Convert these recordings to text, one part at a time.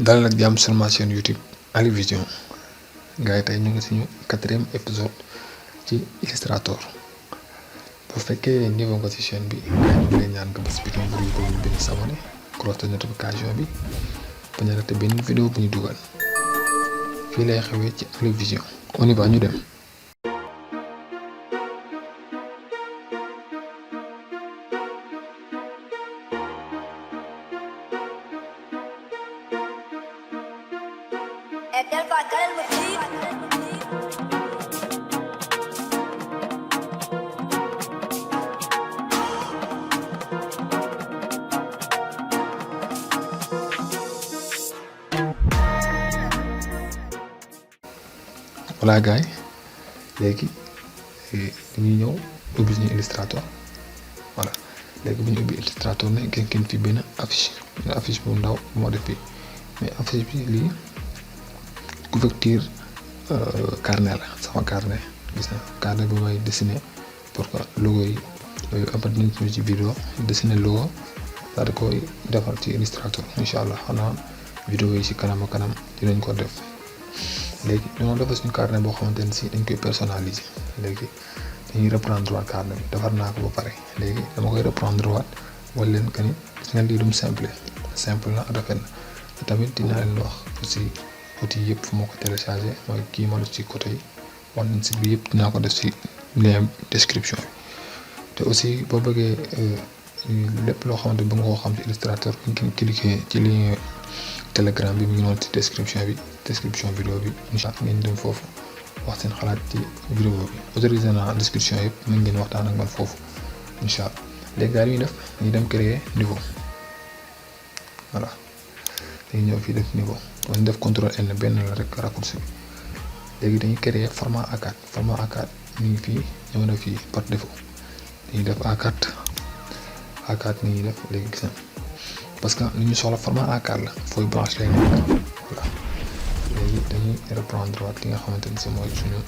dalal ak jàmm sur ma chaîne YouTube Ali Vision gars yi tey ñu ngi suñu 4e épisode ci Illustrator bu fekkee niveau nga ci chaîne bi gars yi ñu ngi lay ñaan nga bës bouton bu rouge boobu benn s'abonner cloche de notification bi bañ a raté benn vidéo bu ñu dugal fii lay xewee ci Ali Vision on y va ñu dem. Voilà gars yi léegi dañuy ñëw ubbi suñu Illustrator voilà léegi bu ñu ubbi Illustrator ne ngeen fi benn affiche bu ndaw moo def fii mais affiche bi lii couverture carnet la sama carnet gis na carnet bu may dessiner pour que logo yi yooyu après dinañ ci ci vidéo dessiner logo daal di koy defar ci Illustrator incha allah xanaa vidéo yi ci kanam kanam dinañ ko def. léegi dañoo defar suñu carnet boo xamante ne si dañ koy personnaliser léegi dañuy reprendre waat carnet bi defar naa ko ba pare léegi dama koy reprendre waat wala leen que ni gis nga lii dum simple na rafet na te tamit dinaa leen wax aussi outil yëpp fu ma ko téléchargé mooy kii ma def ci côté yi wan leen site bi yëpp dinaa ko def si lien description bi te aussi boo bëggee lépp loo xamante ba nga koo xam ci Illustrator ngeen cliquer ci lien Telegram bi mu ngi noonu ci description vidéo bi incha allah ngeen dem foofu wax seen xalaat ci vidéo bi autorisé naa discussion yëpp mën ngeen waxtaan ak man foofu incha allah léegi daal ñuy def ñu dem créer niveau voilà dañuy ñëw fii def niveau ñu def contrôle N benn la rek raccourci bi léegi dañuy créer format A4 ñu ngi fii ñëw na fii par défaut dañuy def A4 ni ñuy def léegi gis na parce que li ñu soxla format A4 la feuille blanche lay nekk voilà léegi dañuy reprendre waat li nga xamante ni si mooy suñu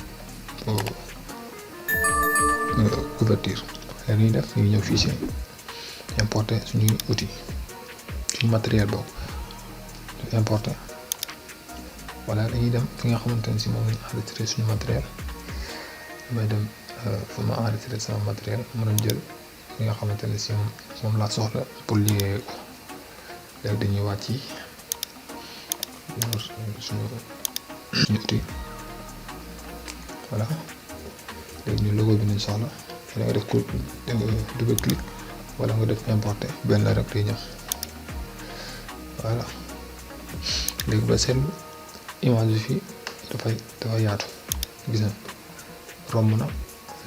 couverture léegi ñuy def ñu ñëw fichier importer suñuy outil suñu matériel boobu importer voilà dañuy dem fi nga xamante ni si moom lañu enregistré suñu matériel damay dem fu ma enregistré sama matériel ma dem jël li nga xamante ni si moom laa soxla pour liggéey ko léegi dañuy wàcc ci suñu outil voilà léegi ñu logo bi nañ soxla da nga def double clic wala nga def importer benn la rek day ñëw voilà léegi ba seetlu image bi fii dafa yaatu gis na romb na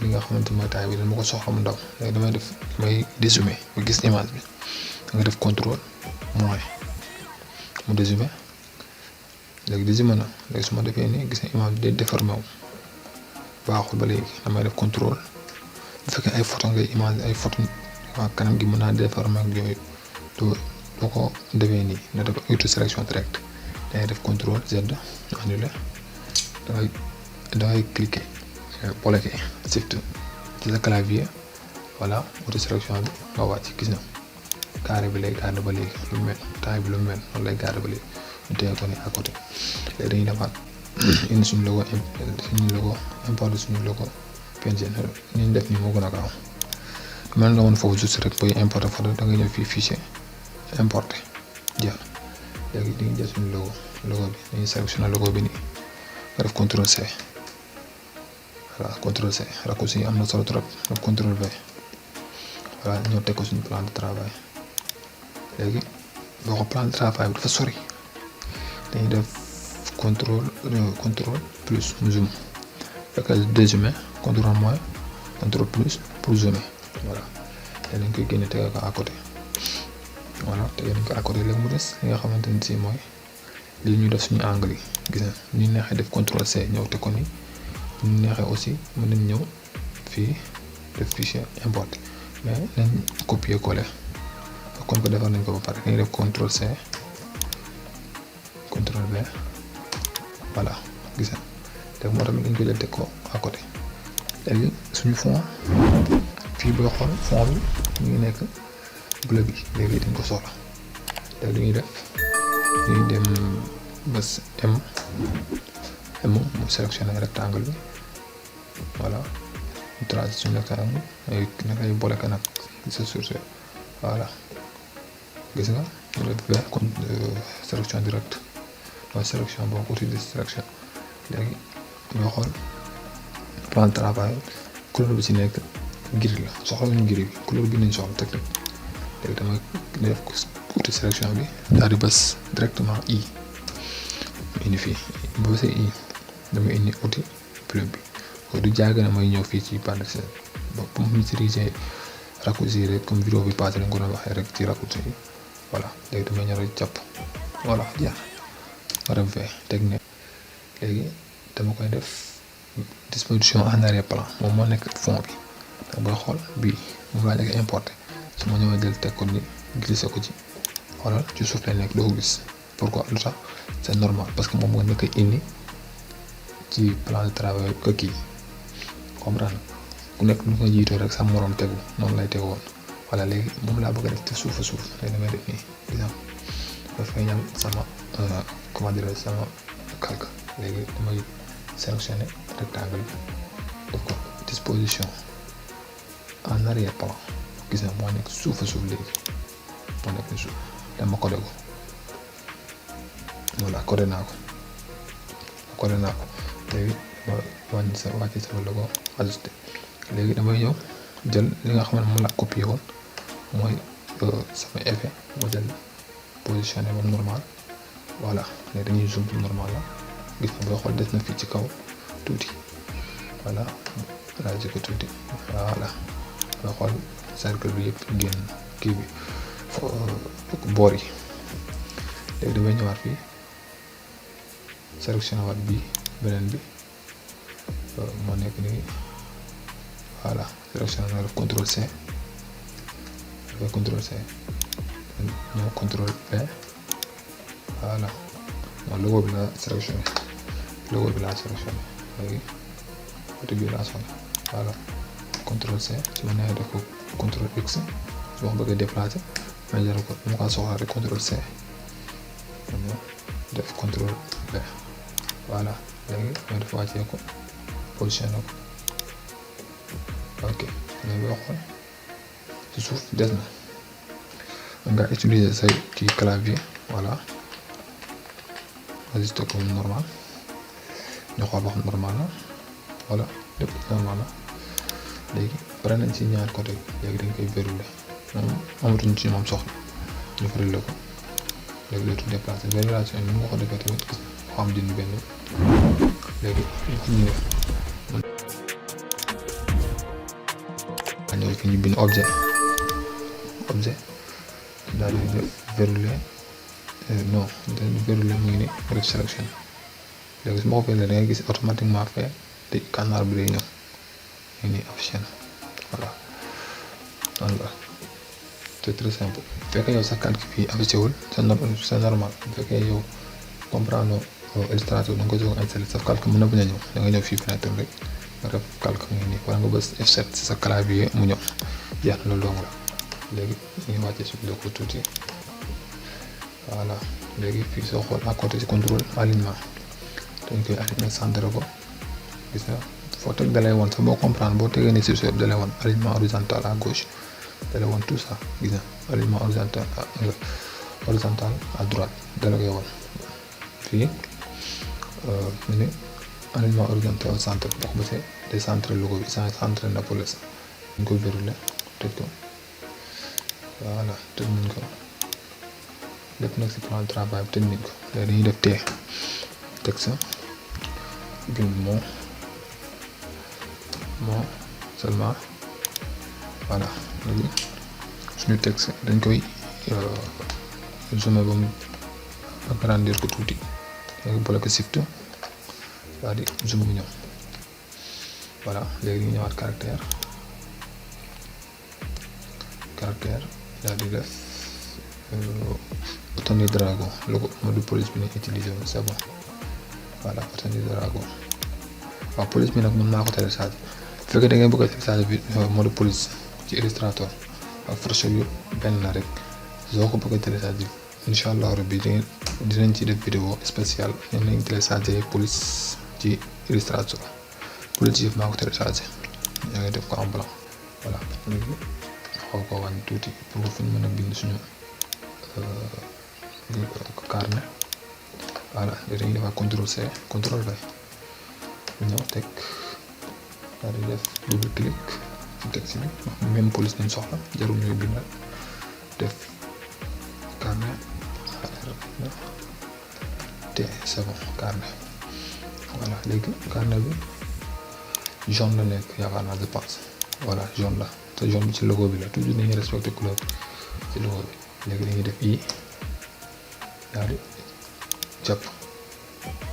li nga xamante mooy taay bi dama ko soxla mu ndaw léegi damay dézoomer ba gis image bi da nga def contrôle moins mu dézoomé léegi dézoomé na léegi su ma defee nii gis na image bi day déformé wu baaxul ba léegi damay def contrôle bu fekkee ay photo ngay image ay photo waa kanam gi mën naa déformé ak yooyu doo ko defee nii na def auto sélection direct dangay def contrôle Z annulé dangay cliquer bloqué shift ci sa clavier voilà auto sélection bi nga wàcc gis na carré bi lay garder ba léegi lu mel taille bi lu mel noonu lay garder ba léegi ñu téye ko ni à côté léegi dañuy defaat indi suñu logo importer suñu logo PNG ni ñu def nii moo gën a gaaw mën nga mën foofu juste rek booy importer photo da nga ñëw fii fichier importer jeex léegi dañuy jël suñu logo bi dañuy sélectionné logo bi nii nga def contrôle C voilà contrôle C raccourci yi am na solo trop def contrôle V voilà ñoo teg ko suñu plan de travail léegi boo ko plan de travail bi dafa sori dañuy def contrôle plus mu zoom fekkal dézoomer contrôle moins contrôle plus pour zoomer voilà léegi dañ koy génne tege ko à côté voilà tege nañ ko à côté léegi mu des li nga xamante ni si mooy lii ñu def suñu angle yi gis na ñu neexee def contrôle C ñëw teg ko ni ñu neexee aussi mën nañ ñëw fii def fichier importer mais nañ copier coller kon ko defar nañ ko ba pare dañuy def contrôle C contrôle V voilà gis nga léegi moo tamit dañ ko jël teg ko à côté léegi suñu fond fii booy xool fond bi ñu ngi nekk bleu bi léegi dañ ko soxla léegi li ñuy def dañuy dem bës M mu sélectionné rectangle bi voilà transition rectangle nakay bloqué nag sa source voilà gis nga ñu def comme sélection directe mooy sélection boo ko utiliser sélection léegi ñoo xool plan de travail couleur bi ci nekk gris la soxla wuñu gris bi couleur bi nañ soxla teg léegi damay def ko outil sélection bi daal di bës directement i indi fii boo see i damay indi outil plume bi du jàgg na may ñëw fii ci bande ba pour maîtriser raccourci rek comme vidéo bi passé lañ ko doon waxee rek ci raccourci yi voilà léegi damay ñëw rek jàpp voilà jeex rab teg ne léegi dama koy def disposition en arrière-plan moom moo nekk fond bi da booy xool bii moom laa nekk importé su ma ñëwee jël teg ko ni glissé ko ci xoolal ci suuf lay nekk doo ko gis pourquoi lu tax c'est normal parce que moom nga nekk indi ci plan de travail que kii comprendre ku nekk lu nga jiitoo rek sa moroom tegu noonu lay tegu woon voilà léegi moom laa bëgg a def ci suuf léegi damay def nii exemple dafay ñam sama comment dire sama calque léegi damay sélectionner rectangle bi def ko disposition en arrière-plan gis nga moo nekk suuf léegi moo nekk suuf dama codé ko voilà codé naa ko léegi ma wàcc sama logo ajusté léegi damay ñëw jël li nga xam ne moom laa copié woon mooy sama effet ma jël positionné moom normal voilà léegi dañuy zoom normal la gis nga booy xool des na fii ci kaw tuuti voilà rajo ko tuuti voilà booy xool cercle bi yëpp génn kii bi boor yi léegi damay ñëwaat fii sélectionné waat bi beneen bi moo nekk nii voilà sélectionné na def contrôle C dafay contrôle C ñëw contrôle V voilà moom logo bi laa sélectionné léegi côté bii laa soxla voilà contrôle C su ma neexee def ko contrôle X su ma ko bëggee déplacé ma jël ko mu ko soxla rek contrôle C def contrôle V voilà léegi ma def wàccee ko positionné ko ok léegi boo xool ci suuf des na nga utiliser say kii clavier voilà ajusté ko normal ñu xool ba xam normal la voilà lépp normal la léegi pare nañ ci ñaar côté léegi dañ koy verrouiller moom amatuñ ci moom soxla ñu verrouiller ko léegi dootul déplacé verrouillation yi ñu nga ko defee tamit xam dindi benn léegi ñu def ñëw fi ñu bind objet daal di verrouiller non daal di verrouiller mu ngi ni def sélection léegi su ma ko verrouiller da ngay gis automatiquement fait te canard bi day ñëw ñu ni affiché na voilà noonu la c'est très simple bu fekkee yow sa calque fii affiché wul c'est normal bu fekkee yow comprendre Illustrator da nga ko soog a installé sa calque mën na bañ a ñëw da nga ñëw fii fenêtre rek nga def calque mu ngi nii wala nga bës F7 ci sa clavier mu ñëw jeex na loolu dong la léegi ñu ngi wàccee suuf ko tuuti voilà léegi fii soo xool à côté ci contrôle alignement dañ koy aligner centré ko gis nga foo teg dalay woon sax boo comprendre boo tegee ni si suuf dalay woon alignement horizontal à gauche dalay woon tout ça gis nga alignement horizontal à droite dalay koy woon fii ñu ne alignement horizontal au centre boo ko bësee day centré logo bi centré na pour l'instant ñu koy verrouiller tëj ko voilà tëj nañ ko lépp nag si plan de travail bi tëj nañ ko léegi dañuy def texte bind mot seulement voilà léegi suñu texte dañ koy zoomer ba mu agrandir ko tuuti léegi boole ko shift daal di zoom bu ñëw voilà léegi ñu ñëwaat caractère daal di def bouton de dragon logo mode police bi ñu utiliser woon c'est bon voilà bouton de dragon waaw police bi nag mën naa ko télécharger bu fekkee da ngeen bëgg a télécharger bi mode police ci Illustrator ak Photoshop yu benn la rek soo ko bëgg a télécharger incha allah rabbi da ngeen dinañ ci def vidéo spéciale ñoom lañ téléchargé police ci Illustrator police yëpp maa ko téléchargé yaa ngi def ko en blanc voilà léegi xaw ko wàññi tuuti pour fu ñu mën a bind suñu carnet voilà léegi dañuy defaat contrôle C contrôle V ñëw teg daal di def double clic ci texte bi même police lañ soxla jarul ñuy bindal def carnet te c'est bon carnet voilà léegi carnet bi jaune la nekk yaakaar naa je pense voilà jaune la te jaune bi ci logo bi la toujours dañuy respecter couleur ci logo bi léegi dañuy def i daal di jàpp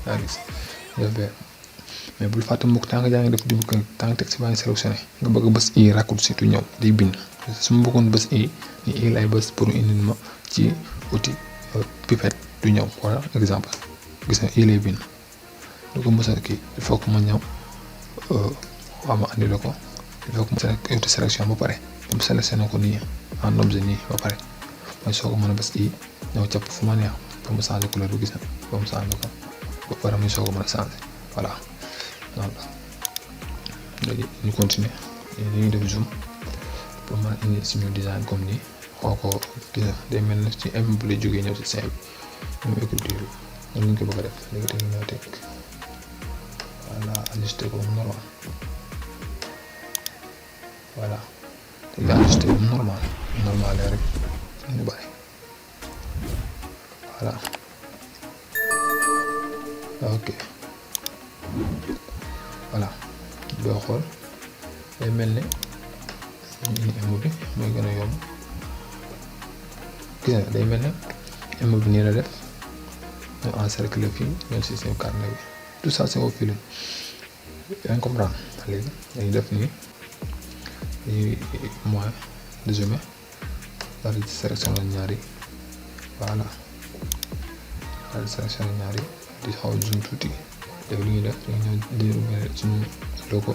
yaa gis def bee mais bul fàtte mukk tant que yaa ngi def double clic tant que texte baa ngi sélectionné nga bëgg a bës i raccourci tu ñëw day bind su ma bëggoon bës i ni i lay bës pour indil ma ci outil pipette du ñëw wala exemple gis nga i lay bind du ko mos a kii il faut que ma ñëw waaw ma andi la ko il faut que ma outil sélection ba pare mu sélectionné ko nii en objet nii ba pare mooy soo ko mën a bës i ñëw capp fu ma neex ba mu changé couleur bu gis na ba mu changé ko ba pare muy soo ko mën a changé voilà noonu la léegi ñu continuer dañuy def zoom pour mën a indi suñu design comme nii xoo ko gis na day mel na ci M bu lay jógee ñëw ci C bi même écriture bi noonu lañ ko bëgg a def léegi dañuy ñëw teg voilà ajusté ko normal voilà léegi ajusté ko normal rek ñu bari voilà ok voilà boo xool day mel ne ñu M bi mooy gën a yomb gis nga day mel ne M bi nii la def ñu encercler fii ñoom si seen carnet bi tout ça c'est au feeling yaa ngi comprendre léegi dañuy def nii dañuy moins de zoom daal di sélectionner ñaari voilà daal di sélectionner ñaari di xaw a zoom tuuti léegi li ñuy def dañuy ñëw di suñu logo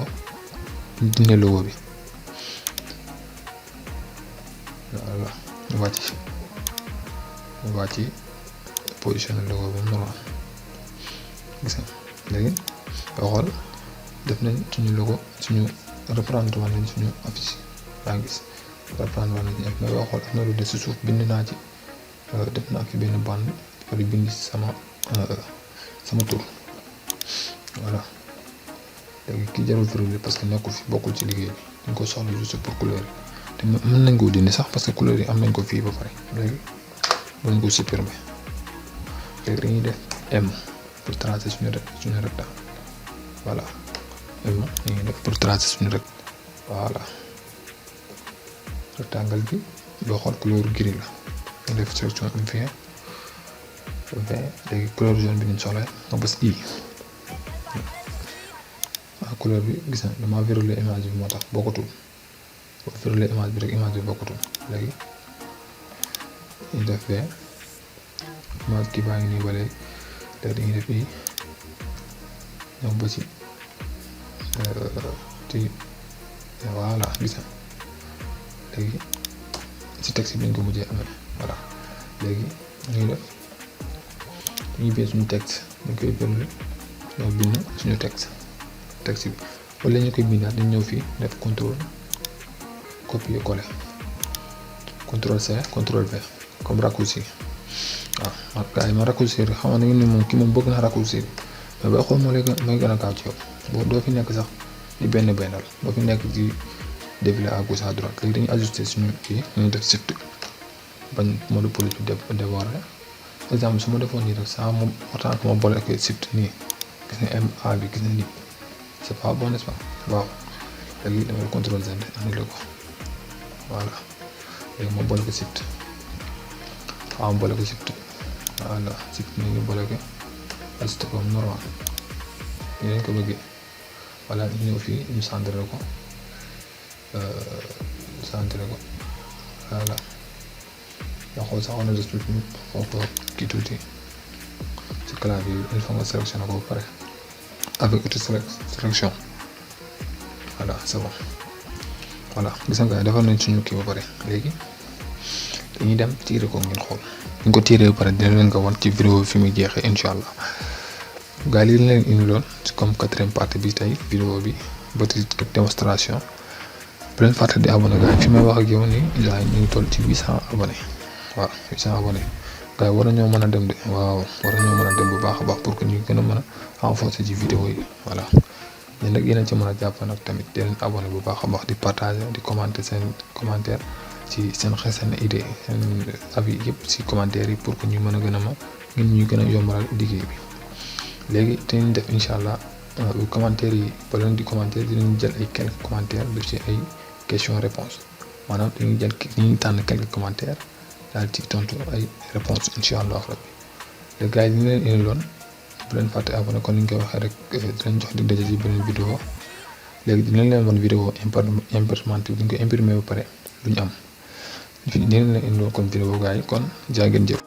dindi logo bi voilà ñu wàcc positionner logo bi normal gis nga léegi boo xool def nañ suñu logo suñu reprendre woon nañ suñu affiche yaa ngi gis reprendre woon nañ mais boo xool am na lu des si suuf bind naa ci def naa fi benn bande wala bind sama tur voilà léegi ki jarul verrouiller parce que nekkul fi bokkul ci liggéey bi dañ ko soxla juste pour couleur yi te mën nañ koo dindi sax parce que couleur yi am nañ ko fii ba pare léegi dañ ko supprimer léegi dañuy def M pour tracer suñu rectangle voilà M dañuy def pour tracer suñu voilà rectangle bi boo xool couleur gris la ñu def sélection M20 léegi couleur jaune bi ñu soxla nga bës I couleur bi gis na dama verrouiller image bi moo tax bokkatul boo verrouiller image bi rek image bi bokkatul léegi ñu def fee image kii baa ngi nii ba léegi dañuy def I ñëw ba ci voilà gis na léegi ci texte bi ñu ko mujjee amee voilà léegi ñuy def dañuy bind suñu texte dañ koy verrouiller ñoo bind suñu texte bi wala ñu koy bindaat dañ ñëw fii def contrôle copier coller contrôle C contrôle V comme raccourci waaw gars yi ma raccourcir xam nga ne moom kii moom bëgg na raccourcir mais boo xool mooy gën a gaaw ci yow boo doo fi nekk sax di bennal doo fi nekk di défiler à gauche à droite léegi dañuy ajuster suñu kii ñu def shift bañ mode police bi déborder exemple su ma defoon nii rek saa moom autant que ma boole ak shift nii gis nga MA bi gis na nii c'est pas bon n'est-ce pas waaw léegi damay contrôle Z andi la ko voilà léegi ma boole ko shift waaw ma boole ko shift voilà shift nii ñu boole ko ajusté ko normal nii lañ ko bëggee voilà ñu ñëw fii ñu centré ko voilà nga xool sax on a des tuuti ñu xoo ko kii tuuti ci clavier bi il faut nga sélectionné ko ba pare avec outil sélection voilà c'est bon voilà gis nga defar nañ suñu kii ba pare léegi dañuy dem tiire ko ngeen xool ñu ko tiiree ba pare dina leen ko wan ci vidéo bi fi muy jeexee incha allah gars yi li leen indiloon comme 4e partie bi tey vidéo bi petite démonstration bu leen fàtte di abonné gars yi fi may wax ak yow nii gars yi ñu ngi toll ci 800 abonnés waaw 800 abonnés gars yi war nañoo mën a dem de waaw war nañoo mën a dem bu baax a baax pour que ñu gën a mën a renforcer ci vidéo yi voilà yéen nag yéen a ci mën a jàpp nag tamit di leen abonné bu baax a baax di partager di commenter seen commentaire ci seen xel seen idée seen avis yëpp ci commentaire yi pour que ñu mën a gën a ngeen ñu gën a yombalal liggéey bi léegi dinañ def incha allah commentaire yi ba leen di commentaire dinañ jël ay quelques commentaires def ci ay question réponse maanaam dañuy jël dañuy tànn quelques commentaires daal ci tontu ay réponse incha allah rabbi les gars yi ñu leen indiloon bu leen fàtte abonné kon ni ñu koy waxee rek dinañ jox di daje ci beneen vidéo léegi dinañ leen wan vidéo imprimante bi ñu ko imprimé ba pare duñu am dinañ leen indiloon kon vidéo gars yi kon jaa ngeen jëf